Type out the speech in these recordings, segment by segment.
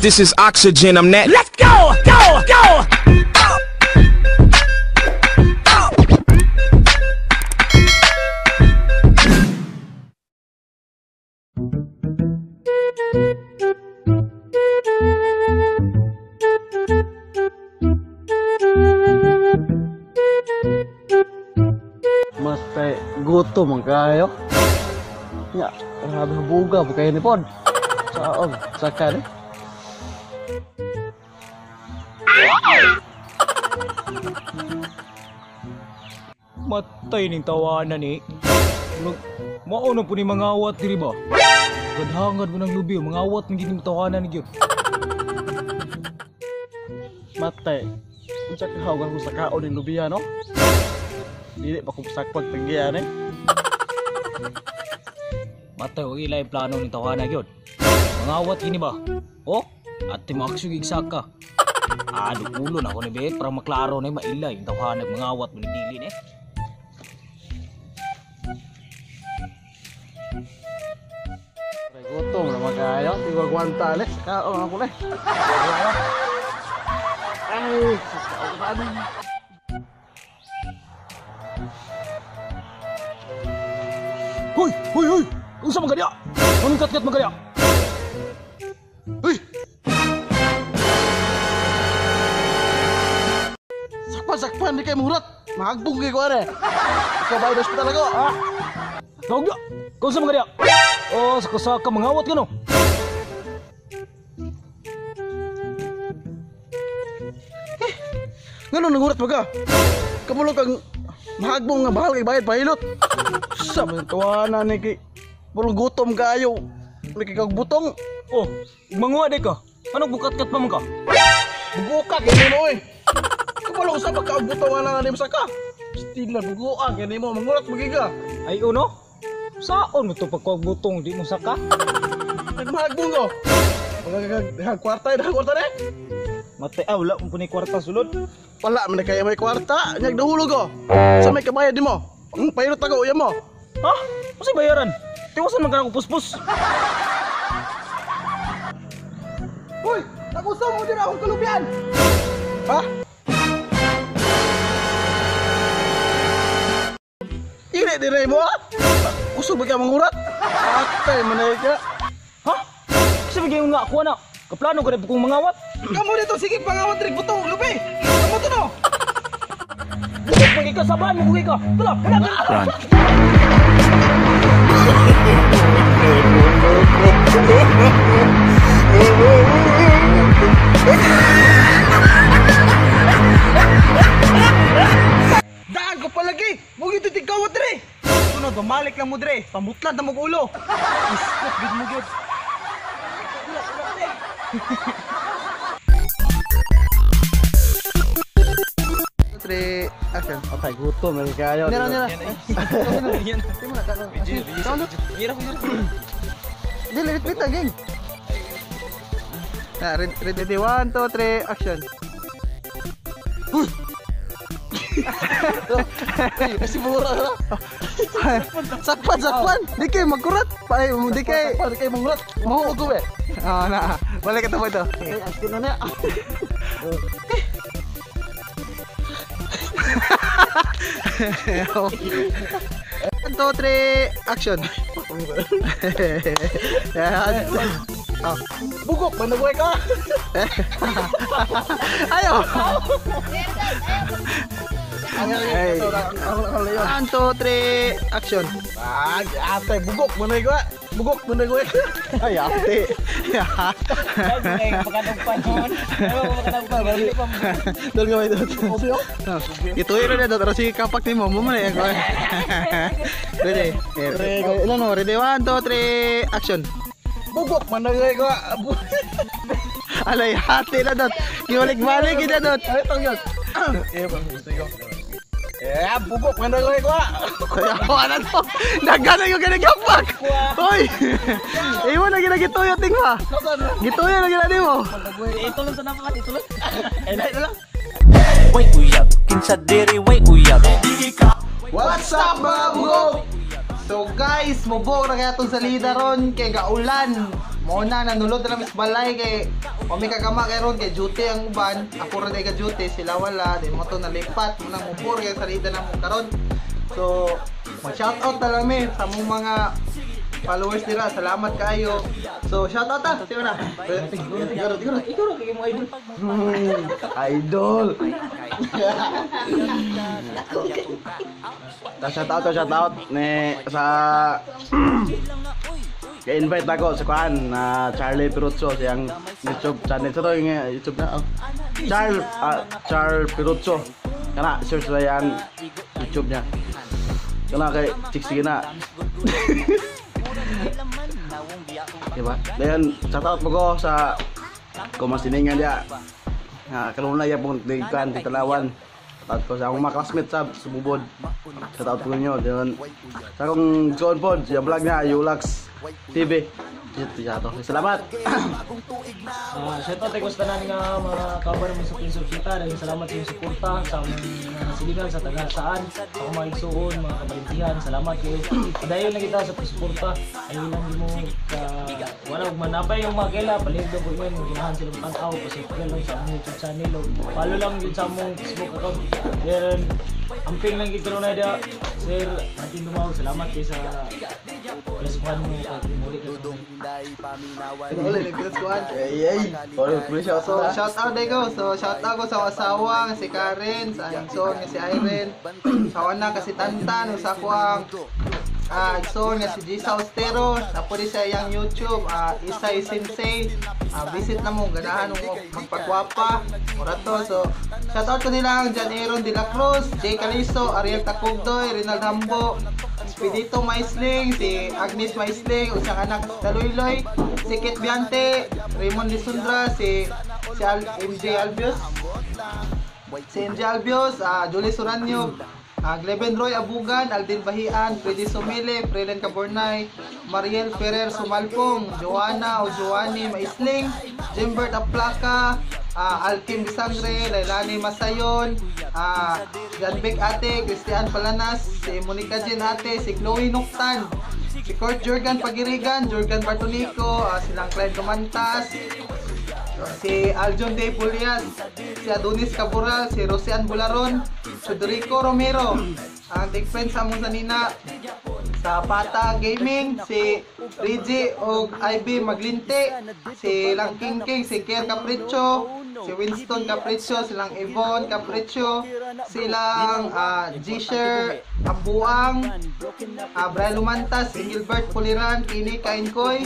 this is Oxygen. I'm that. Let's go, go, go. Mas kayak gutom kayo. Ya, grabe buga kayo ni Pod. Saon, sakan. Matay ning tawanan ni. Mao na po ni mangawat diri ba? Gadhangad mo ng lubi, mangawat ng gining tawanan ni gyud. Matay. Unsa ka hawag ko sa kaon ni lubiya no? Dili pa ko sakpag tagyan eh. Matay og ilay plano ni tawanan gyud. Mangawat kini ba? Oh, at timaksug igsaka. Ulo na ako ni Bet para maklaro na mailay yung tawanan mangawat mo ni dili ni. Gutom na magayo, tigwa gwanta le. Kaon ako le. Ay, sasauban. Hoy, hoy, hoy. Unsa man kadya? Anong kat-kat man kadya? Hoy. Sakpan di kay murat. Mahagbong kay ko are. Ikaw ba hospital ako? Ha? Tawag ya. Kung sa mga diya? Oh, saka mangawat ka no? Ngano nangurat ba ka? Kamulo kang mahagbong nga bahal kay bayad pahilot. Sa man tawanan ni kay pulong gutom kayo. Lagi kag butong. Oh, manguha di ka. Anong bukat-kat pa man ka? Buguka kay mo eh. Kamulo sa pagka butong ana ni sa ka. Stila buguan kay mo mangurat magiga. Ay uno? Saon mo to pagkagbutong di mo saka? Nagmahagbong ko. Pagkag kwarta na. Matay wala mo ni kwarta sulod. Wala man kay may kwarta, nyag dahulog ko. Sa may kabayad nimo. Pahilot ako uya mo. Ha? Kasi bayaran? Tiwasan man ka ng puspos. Hoy, nagusto mo din akong kalupian. Ha? Ini dire mo? Usog ba ka mangurat? Atay manay ka. Ha? Kasi bigyan nga ako na. Kaplano ko na kung mangawat. Kamu dito sige pangawat rin butong lupi. Kamu to no. Busog pagi ka sabahan mo ka. Tala, kana. Daan ko palagi. Mugi titigawat dire. Sunod bumalik lang mo dire. Pamutlan na mo ulo. Iskot gid mo gyud. Tre, action. Okay, gutom na kayo. Nira. Yan. Dili repeat again. Na, ready 1 2 3 action. Huy. Kasi mura na. Sakpan. Di kayo magkurat. Di kayo magkurat. Mahuog ko eh. Oo na. Balik ka ito. Askin na na. 1 2 3 action. Bugok, managway ka. Ayo. 1 2 3 action. Ate bugok manay ko. Bugok manay ko. Ay ate. Pagkadong panon. Dol gamay dot. Ito ira na dot si kapak nimo mo man ko. Ready. Ilan no? Ready 1 2 3 action. Bugok manay ko. Alay ate na dot. Giwalik-balik kita dot. Ay tong bubok man daw ko. Kaya na to. Dagana yung ginagapak. Hoy. Iwan na ginagituyo ting mo. Gituyo na ginadi mo. Ito lang sa napakat, ito lang. Ay lang. Wait uyab, kinsa diri wait uyab. What's up mga bugok? So guys, mubok na kaya itong salida ron kay gaulan. Mauna nanulod na lang balay kay kami kagama kay ron kay duty ang uban, ako rin ka duty, sila wala, di mo to nalipat, mo nang mupur kay salida na mo karon. So, mag-shout out na lang sa mong mga followers nila. Salamat kayo. So, shout out ta. Sino na? Ikaw ra kay mo idol. Idol. Shout out ni sa invite ako sa kuan na Charlie Piruzzo siyang YouTube channel sa to yung YouTube na Charles Piruzzo kana search na yan YouTube niya kana kay sige na diba then shout out mo ko sa kumasiningan dia kanuna ya pong dikan di Talawan at ko sa akong mga classmates sa Sububod shout out ko ninyo then sa akong John Pod yung vlog niya Yulax TV. Salamat. Shout out ko sa tanan nga mga kabar mo sa Pinsulpita dahil salamat sa inyong suporta sa mga silingan sa taga saan ako mga igsuon, mga kabalintihan. Salamat kayo. Padayon na kita sa suporta. Ay lang mo ka wala manapay yung mga kaila paligdo ko yun ginahan silang pantaw kasi lang sa among YouTube channel o follow lang yun sa among Facebook account. Then amping lang kita na dia sir natin lumawag. Salamat kayo sa plus one mo at muli ka So, shout out ko. So, shout out ko sa asawa si Karen, sa igsoon nga si Irene, sa anak kasi Tantan, sa ako ang igsoon nga si Gisa Austero, napuri sa iyang YouTube, Isay Sensei. Visit na mo, ganahan mo magpagwapa, murato. So, shout out ko nila ang John Aaron de la Cruz, Jay Caliso, Ariel Tacugdoy, Rinald Hambo, Spedito Maisling, si Agnes Maisling, o siyang anak si Taloyloy, si Kit Biante, Raymond Lisundra, si MJ Albios, Julie Suranyo, Gleben Roy Abugan, Aldin Bahian, Freddy Sumile, Frelen Cabornay, Mariel Ferrer Sumalpong, Joanna o Joanny Maisling, Jimbert Aplaka, Alkim Bisangre, Lailani Masayon, Janbek Ate, Christian Palanas, si Monica Jean Ate, si Chloe Noctan, si Kurt Jorgan Pagirigan, Jorgan Bartolico, silang Clyde Dumantas, si Aljon De Pulias, si Adonis Caboral, si Rosian Bularon, si Dorico Romero, ang big friend sa among sanina sa Pata Gaming, si Rigi o IB Maglinte, si Lang King King, si Kier Capricho, si Winston Capricho, silang Yvonne Capricho, silang Gisher Abuang, Brian Lumantas, si Gilbert Puliran, Kini Kainkoy,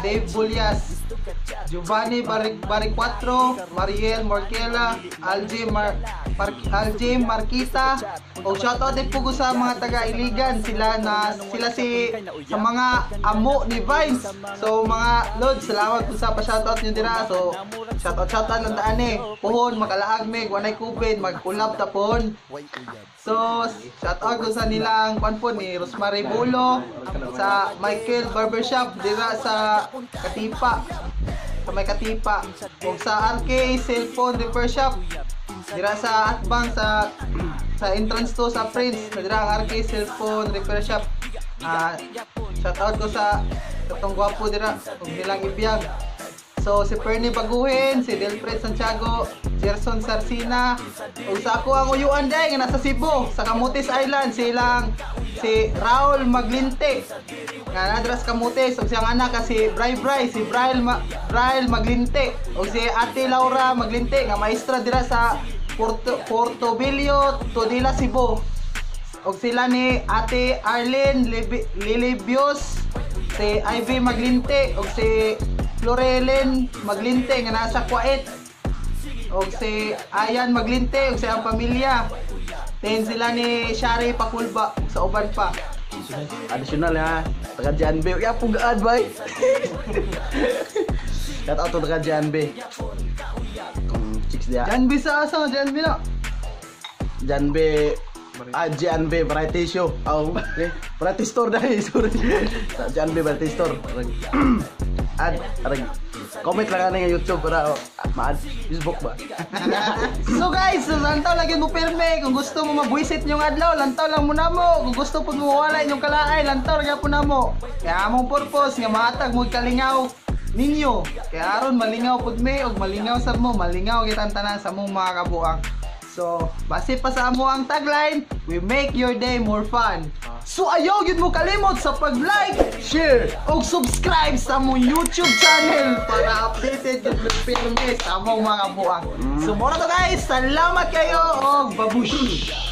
Dave Bulias, Giovanni Baricuatro, Mariel Morquela, Aljem Marquita, o shoutout din po ko sa mga taga-Iligan, sila si sa mga amo ni Vines. So mga Lord, salamat po sa pa-shoutout nyo dira. So shoutout lang daan pohon makalaag meg wanay kupin mag-collab ta pohon. So shoutout ko sa nilang panpon ni Rosemary Bulo, sa Michael Barbershop dira sa Katipa, sa may Katipa, o sa RK Cellphone Repair Shop dira sa Atbang sa entrance to sa Prince, dira ang RK Cellphone Repair Shop. Shoutout ko sa katong gwapo dira ug nilang ibiyag. So si Perny Baguhin, si Delfred Santiago, Gerson Sarsina, ug sa ako ang uyuan day nga nasa Cebu sa Camotes Island, si Raul Maglinte nga nadras Camotes, ug siyang anak si si Braille Maglinte, ug si Ate Laura Maglinte nga maestra dira sa Portobello, Todila, Cebu. Og sila ni Ate Arlene Lilibios, si Ivy Maglinte, og si Florelen Maglinte nga nasa Kuwait, og si Ayan Maglinte, og sa pamilya. Then sila ni Shari Pakulba sa uban pa. Additional ha, taga Janbe. Ya pugaan bay. Shout out to taga Janbe. Chicks dia. Janbe sa asa, Janbe na. Janbe Janbe Variety Show. Variety Store dahil. Sorry. Janbe Variety Store. Comment lang nga YouTube para ma-add Facebook ba. So guys, lantaw lagi mo pirme. Kung gusto mo mabuisit yung adlaw, lantaw lang mo na mo. Kung gusto po mo wala yung kalaay, lantaw lang po na mo. Kaya among purpose nga mahatag mo kalingaw ninyo. Kaya aron malingaw pud me og malingaw sa mo, malingaw kitang tanan sa mong mga kabuang. So, base pa sa amo ang tagline, we make your day more fun. So ayaw yun mo kalimot sa pag-like, share, o subscribe sa mong YouTube channel para updated yun ng pirme sa mong mga buang. So muna to guys, salamat kayo o babush!